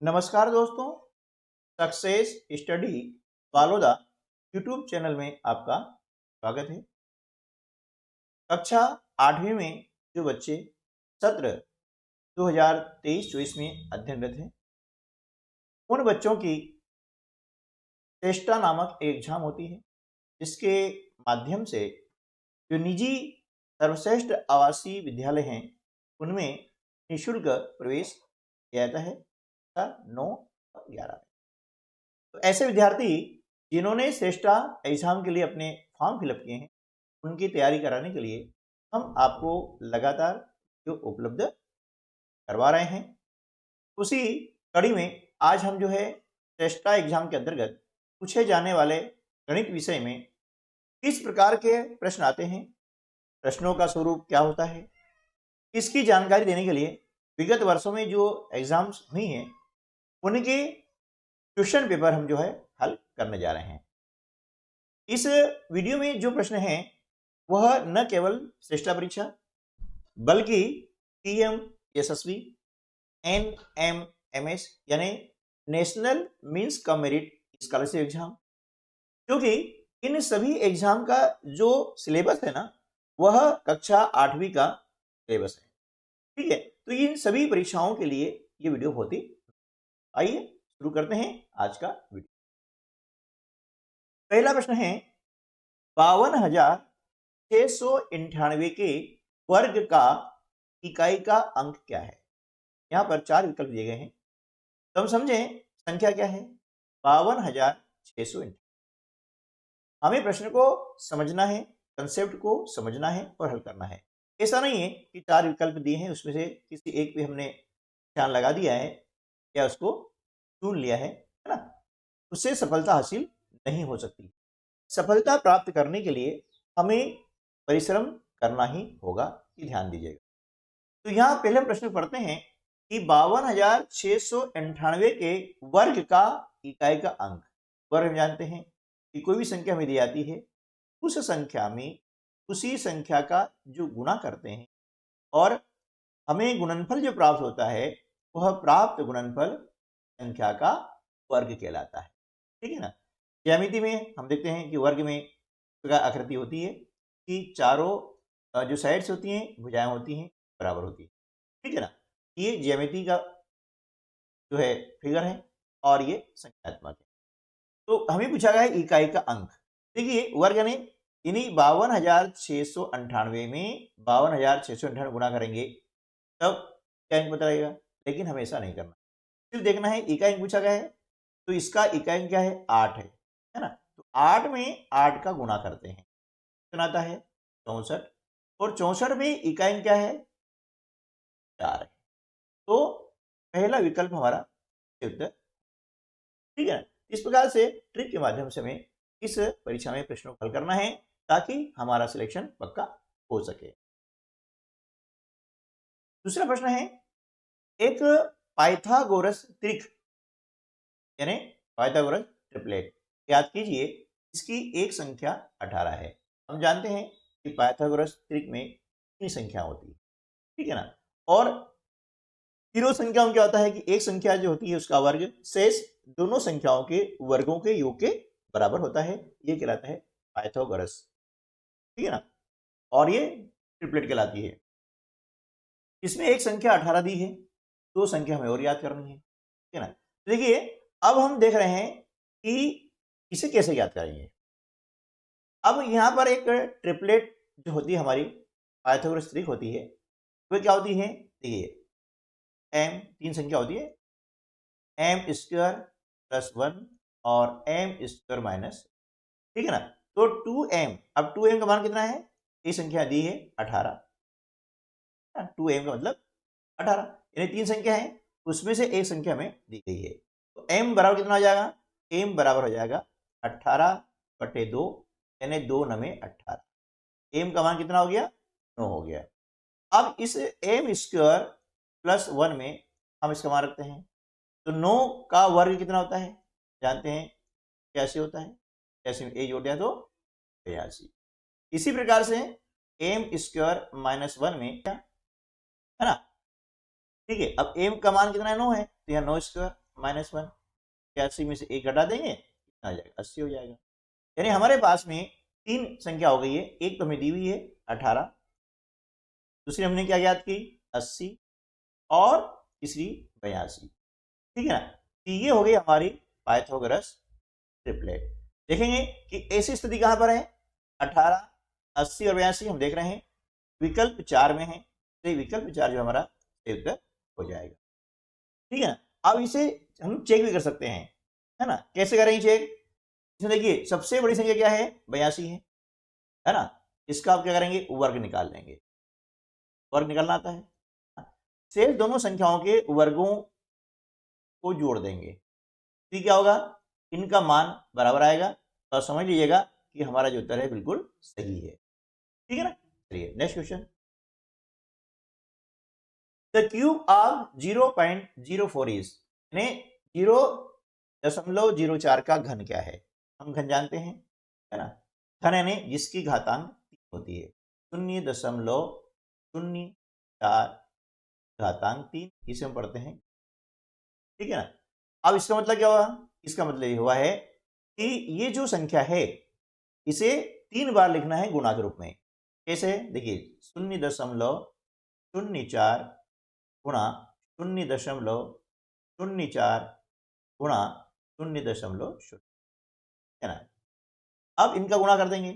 नमस्कार दोस्तों, success study Baloda YouTube channel में आपका स्वागत है। कक्षा 8वीं में जो बच्चे सत्र 2023-24 में अध्ययनरत हैं, उन बच्चों की चेष्टा नामक एक एग्जाम होती है, जिसके माध्यम से जो निजी सर्वश्रेष्ठ आवासीय विद्यालय हैं, उनमें निःशुल्क प्रवेश किया जाता है 9 और 11 में। तो ऐसे विद्यार्थी जिन्होंने श्रेष्ठा एग्जाम के लिए अपने फॉर्म फिलअप किए हैं, उनकी तैयारी कराने के लिए हम आपको लगातार जो उपलब्ध करवा रहे हैं, उसी कड़ी में आज हम जो है श्रेष्ठा एग्जाम के अंतर्गत पूछे जाने वाले गणित विषय में किस प्रकार के प्रश्न आते हैं, प्रश्नों का स्वरूप क्या होता है, इसकी जानकारी देने के लिए विगत वर्षों में जो एग्जाम्स हुई हैं, उनके क्वेश्चन पेपर हम जो है हल करने जा रहे हैं। इस वीडियो में जो प्रश्न हैं वह न केवल श्रेष्ठा परीक्षा बल्कि पीएम यशस्वी, NMMS यानी national means cum merit scholarship exam, क्योंकि इन सभी एग्जाम का जो सिलेबस है ना, वह कक्षा 8वीं का सिलेबस है। ठीक है, तो इन सभी परीक्षाओं के लिए ये वीडियो होती। आइए शुरू करते हैं आज का वीडियो। पहला प्रश्न है 52,698 के वर्ग का इकाई का अंक क्या है। यहां पर 4 विकल्प दिए गए हैं, तो हम समझें संख्या क्या है। 52,698। हमें प्रश्न को समझना है, कंसेप्ट को समझना है और हल करना है। ऐसा नहीं है कि 4 विकल्प दिए हैं, उसमें से किसी एक पे हमने ध्यान लगा दिया है या उसको चुन लिया है ना, उससे सफलता हासिल नहीं हो सकती। सफलता प्राप्त करने के लिए हमें परिश्रम करना ही होगा, ये ध्यान दीजिएगा। तो यहाँ पहले हम प्रश्न पढ़ते हैं कि 52,698 के वर्ग का इकाई का अंक। वर्ग हम जानते हैं कि कोई भी संख्या हमें दी जाती है, उस संख्या में उसी संख्या का जो गुणा करते हैं और हमें गुणनफल जो प्राप्त होता है, वह प्राप्त गुणनफल संख्या का वर्ग कहलाता है। ठीक है ना। ज्यामिति में हम देखते हैं कि वर्ग में आकृति होती है कि चारों जो साइड्स होती हैं, भुजाएं होती हैं, बराबर होती है। ठीक है ना। ये ज्यामिति का जो है फिगर है और ये संख्यात्मक है। तो हमें पूछा गया है इकाई का अंक। देखिए वर्ग यानी इन्हीं 52,698 में 52,698 गुणा करेंगे तब क्या अंक पता लगेगा, लेकिन हमें ऐसा नहीं करना। सिर्फ देखना है इकाई पूछा गया है, तो इसका इकाई क्या है, 8 है ना। तो 8 में 8 का गुणा करते हैं, कितना आता है 64, और 64 में इकाई क्या है 4 है। तो पहला विकल्प हमारा उत्तर। ठीक है। इस प्रकार से ट्रिक के माध्यम से हमें इस परीक्षा में प्रश्नों को हल करना है ताकि हमारा सिलेक्शन पक्का हो सके। दूसरा प्रश्न है एक पाइथागोरस त्रिक यानी पाइथागोरस ट्रिपलेट। याद कीजिए इसकी एक संख्या 18 है। हम जानते हैं कि पाइथागोरस त्रिक में कितनी संख्या होती है। ठीक है ना। और तीनों संख्याओं में क्या होता है कि एक संख्या जो होती है उसका वर्ग शेष दोनों संख्याओं के वर्गों के योग के बराबर होता है। ये कहलाता है पाइथागोरस। ठीक है ना। और ये ट्रिपलेट कहलाती है। इसमें एक संख्या 18 दी है, 2 संख्या हमें और याद करनी है। ठीक है ना। देखिए अब हम देख रहे हैं कि इसे कैसे याद करेंगे। अब यहां पर एक ट्रिपलेट जो होती है हमारी पाइथागोरस त्रिक होती है, वह क्या होती है, देखिए m 3 संख्या होती है, m स्क्वायर प्लस 1 और m स्क्वायर माइनस। ठीक है ना। तो 2m, अब 2m का मान कितना है, ये संख्या दी है 18, 2m का मतलब 18, यानी 3 संख्या है, उसमें से एक संख्या हमें दी गई है। तो m बराबर कितना हो जाएगा, m बराबर हो जाएगा 18/2 यानी 2 9 18। m का मान कितना हो गया, 9 हो गया। अब इस m स्क्वायर प्लस 1 में हम इसका मान रखते हैं, तो 9 का वर्ग कितना होता है, जानते हैं कैसे होता है, कैसे a जोड़ दिया तो 82। इसी प्रकार से m स्क्वायर माइनस 1 में क्या है ना। ठीक है। अब m का मान कितना है, 9 है, तो यहाँ 9 स्क्वायर -1, 80 में से 1 घटा देंगे कितना आ जाएगा, 80 हो जाएगा। यानी हमारे पास में 3 संख्या हो गई है, एक तो हमें दी हुई है 18, दूसरी हमने क्या ज्ञात की 80 और तीसरी 82, ठीक है ना। तो ये हो गई हमारी पाइथागोरस ट्रिपलेट। देखेंगे कि ऐसी स्थिति कहां पर है, 18, 80 और 82 हम देख रहे हैं विकल्प 4 में है, तो विकल्प 4 जो हमारा सही उत्तर हो जाएगा, ठीक है ना। अब इसे हम चेक भी कर सकते हैं, है ना। कैसे करेंगे चेक, इसमें देखिए सबसे बड़ी संख्या क्या है, 82 है ना। इसका आप क्या करेंगे, वर्ग निकाल लेंगे, वर्ग निकालना आता है, शेष दोनों संख्याओं के वर्गों को जोड़ देंगे, तो क्या होगा, इनका मान बराबर आएगा। तो समझ लीजिएगा कि हमारा जो उत्तर है बिल्कुल सही है, ठीक है ना। चलिए next question, the cube of 0.04 is, यानी 0.04 का घन क्या है, हम घन जानते हैं, है ना। घन यानी जिसकी घातांक 3 होती है, 0.04 घातांक 3, इसे हम पढ़ते हैं, ठीक है ना। अब इसका मतलब क्या हुआ, इसका मतलब ये हुआ है कि ये जो संख्या है इसे 3 बार लिखना है गुणा के रूप में। कैसे, देखिए 0.04 गुणा 0.04 गुणा 0.0, है ना। अब इनका गुणा कर देंगे,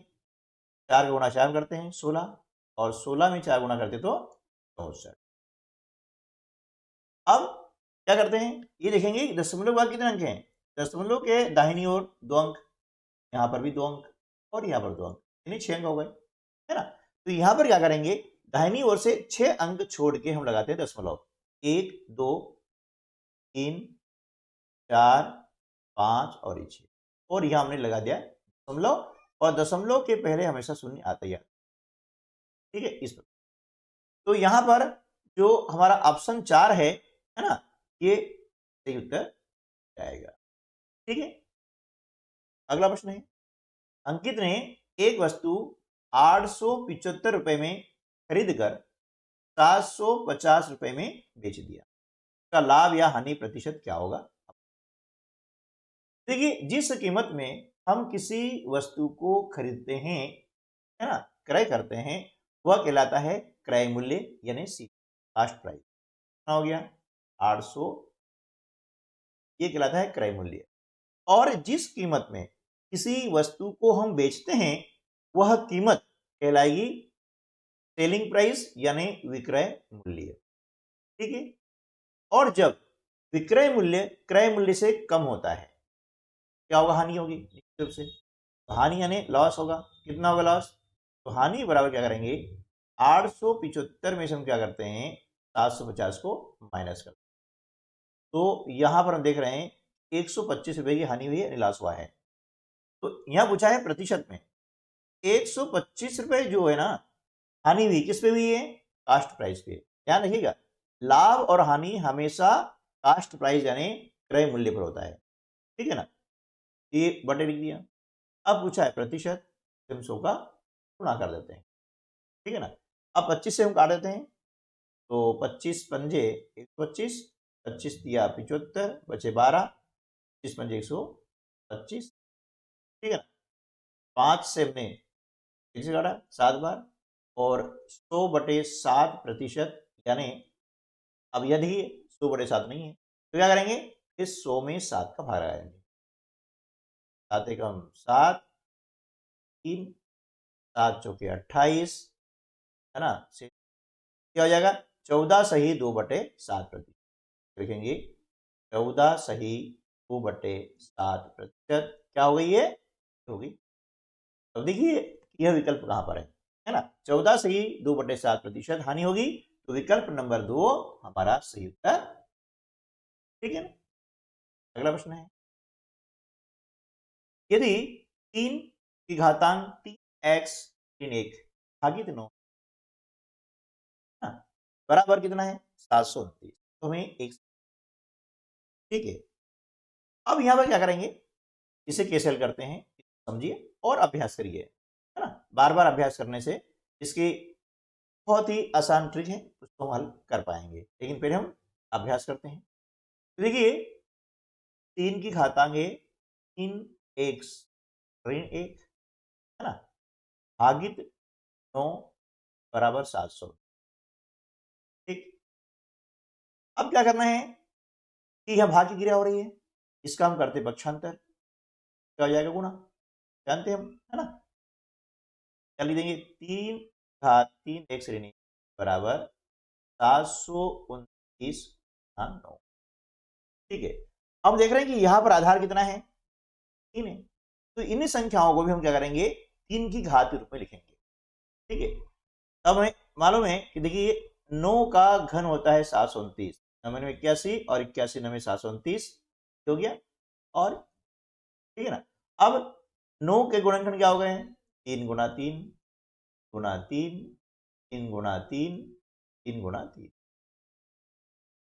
4 का गुणा 4 करते हैं 16, और 16 में 4 गुणा करते तो 64। अब क्या करते हैं, ये देखेंगे दशमलव के बाद कितने अंक हैं, दशमलव के दाहिनी ओर 2 अंक, यहाँ पर भी 2 अंक और यहाँ पर 2 अंक, यानी 6 अंक हो गए, है ना। तो यहाँ पर क्या करेंगे, दाहिनी ओर से 6 अंक छोड़ के हम लगाते हैं दशमलव, 1 2 3 4 5 और 6, और यहाँ हमने लगा दिया दशमलव, और दशमलव के पहले हमेशा शून्य आता ही आता, ठीक है। इस प्रकार तो यहाँ पर जो हमारा ऑप्शन 4 है ना, ये सही उत्तर जाएगा, ठीक है। अगला प्रश्न है, अंकित ने एक वस्तु 875 रुपए में खरीद कर 750 रुपए में बेच दिया, का लाभ या हानि प्रतिशत क्या होगा। देखिए जिस कीमत में हम किसी वस्तु को खरीदते हैं, है ना, क्रय करते हैं, वह कहलाता है क्रय मूल्य यानी सी, कास्ट प्राइस। हो गया 800, ये कहलाता है क्रय मूल्य। और जिस कीमत में किसी वस्तु को हम बेचते हैं वह कीमत कहलाएगी सेलिंग प्राइस यानी विक्रय मूल्य, ठीक है। और जब विक्रय मूल्य क्रय मूल्य से कम होता है क्या होगा, हानि होगी निश्चित रूप से। तो हानि यानी लॉस होगा, कितना होगा लॉस, तो हानि बराबर क्या करेंगे, 875 में से हम क्या करते हैं 750 को माइनस करते हैं, तो यहां पर हम देख रहे हैं 125 रुपए की हानि हुई है, लॉस हुआ है। तो यहां पूछा है प्रतिशत में, 125 रुपए जो है ना हानि हुई किस पे हुई है, कास्ट प्राइस पे। ध्यान रखिएगा लाभ और हानि हमेशा कास्ट प्राइस यानी क्रय मूल्य पर होता है, ठीक है ना। ये बटे लिख दिया। अब पूछा है प्रतिशत, हम 100 का गुणा कर देते हैं, ठीक है ना। अब 25 से हम काट देते हैं, तो 25 पंजे 125, 25 दिया 75, बचे 12, 25 पंजे 125, ठीक है ना। 5 से हमने 7 बार, और 100/7 प्रतिशत, यानी अब यदि 100/7 नहीं है तो क्या करेंगे, इस 100 में 7 का भाग लगाएंगे, 7 एकम 7, 3, 7 चौके 28, है ना। क्या हो जाएगा 14 सही 2/7 प्रतिशत, लिखेंगे 14 सही 2/7 प्रतिशत, क्या हो गई है, होगी। तो देखिए यह विकल्प कहां पर है ना, 14 सही 2/7 प्रतिशत हानि होगी, तो विकल्प नंबर 2 हमारा सही उत्तर, ठीक है ना। अगला प्रश्न है, यदि 3 की घातांक 3x 3 भागित 9 बराबर कितना है 729, तो हमें एक, ठीक है। अब यहां पर क्या करेंगे, इसे कैसे हल करते हैं समझिए और अभ्यास करिए, है ना। बार बार अभ्यास करने से इसकी बहुत ही आसान ट्रिक है, उसको हम हल कर पाएंगे, लेकिन पहले हम अभ्यास करते हैं। तो देखिए 3 की घातांक 3x ऋण 1 है ना, भागित 9 बराबर 700। ठीक, अब क्या करना है कि यह भाग की क्रिया हो रही है, इसका हम करते पक्षांतर, क्या हो जाएगा गुणा, जानते हैं हम, है ना। क्या लिख देंगे, 3 घात 3x ऋण 1 बराबर 729 हाँ 9। ठीक है, अब देख रहे हैं कि यहां पर आधार कितना है, 3 है, तो इन्हीं संख्याओं को भी हम क्या करेंगे, 3 की घात के रूप में लिखेंगे। ठीक है, अब हमें मालूम है कि देखिए 9 का घन होता है 729, 9 में 81 और 81 9 में 729 हो गया, और ठीक है ना। अब 9 के गुणनखंड क्या हो गए हैं, 3 गुणा 3 गुणा 3 3 गुणा 3 3 गुणा 3।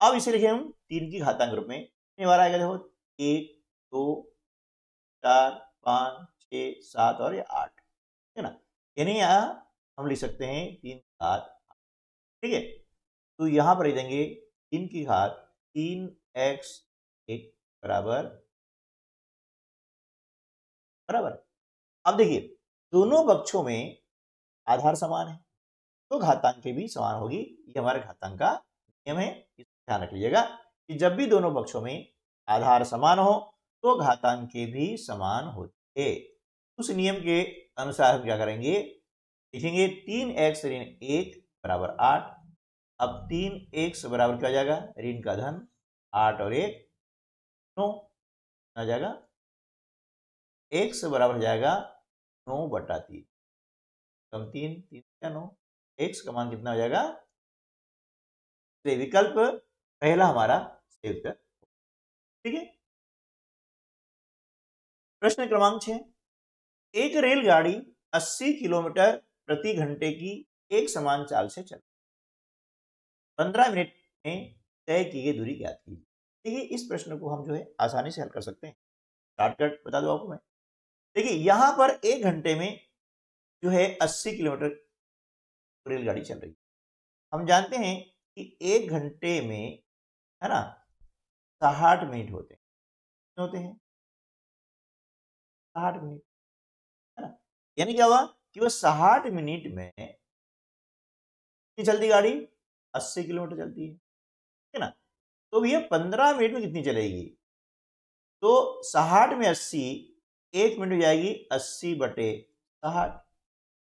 अब इसे लिखे हम 3 की घातांक रूप में, कितनी बार आएगा देखो, 1 2 4 5 6 7 और ये 8 है ना, यानी यहाँ हम लिख सकते हैं 3 घात। ठीक है, तो यहां पर लिख देंगे 3 की घात 3x 1 बराबर बराबर। अब देखिए दोनों पक्षों में आधार समान है तो घातांक भी समान होगी, ये हमारे घातांक का नियम है, इसको ध्यान रख लीजिएगा कि जब भी दोनों पक्षों में आधार समान हो तो घातांक भी समान होते हैं। उस नियम के अनुसार हम क्या करेंगे, लिखेंगे 3x ऋण 1 बराबर 8। अब 3x बराबर क्या हो जाएगा, ऋण का धन 8 और 1 9 आ जाएगा, x बराबर हो जाएगा 9/3, कम 3 3 क्या 9, x का मान कितना हो जाएगा, विकल्प पहला हमारा सही उत्तर। ठीक है, प्रश्न क्रमांक 6, एक रेलगाड़ी 80 किलोमीटर प्रति घंटे की एक समान चाल से चल 15 मिनट में तय की गई दूरी ज्ञात कीजिए। देखिए इस प्रश्न को हम जो है आसानी से हल कर सकते हैं, शॉर्टकट बता दो आपको मैं। देखिए यहां पर एक घंटे में जो है 80 किलोमीटर रेलगाड़ी चल रही है, हम जानते हैं कि एक घंटे में है ना 60 मिनट होते हैं, कितने होते हैं 60 मिनट, है ना, यानी क्या हुआ कि वह 60 मिनट में कितनी चलती गाड़ी, 80 किलोमीटर चलती है ना, तो भैया 15 मिनट में कितनी चलेगी, तो 60 में 80 एक मिनट हो जाएगी 80/60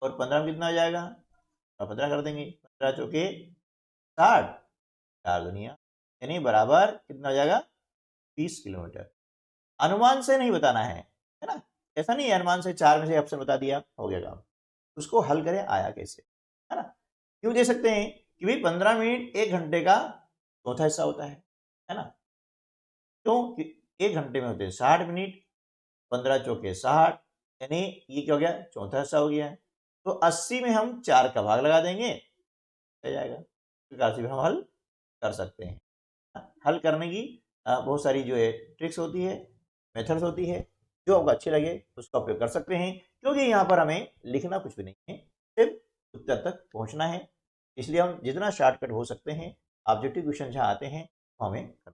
और 15 में कितना हो जाएगा, 15 कर देंगे, 15 चौके 60 4 दुनिया, यानी बराबर कितना हो जाएगा 20 किलोमीटर। अनुमान से नहीं बताना है ना, ऐसा नहीं है अनुमान से 4 में से ऑप्शन बता दिया हो गया काम, उसको हल करें आया कैसे, है ना। क्यों दे सकते हैं कि भाई 15 मिनट एक घंटे का चौथा हिस्सा होता है ना, क्यों कि एक घंटे में होते हैं 60 मिनट, 15 चौके 60, यानी ये क्या हो गया चौथा हिस्सा हो गया, तो 80 में हम 4 का भाग लगा देंगे हो जाएगा, इस प्रकार से भी हम हल कर सकते हैं। हल करने की बहुत सारी जो है ट्रिक्स होती है, मेथड्स होती है, जो आपको अच्छी लगे उसका उपयोग कर सकते हैं, क्योंकि यहाँ पर हमें लिखना कुछ भी नहीं है, सिर्फ उत्तर तक पहुँचना है, इसलिए हम जितना शॉर्टकट हो सकते हैं ऑब्जेक्टिव क्वेश्चन जहाँ आते हैं हमें करते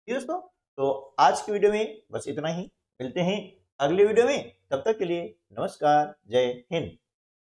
हैं। दोस्तों तो आज की वीडियो में बस इतना ही, मिलते हैं अगले वीडियो में, तब तक के लिए नमस्कार, जय हिंद।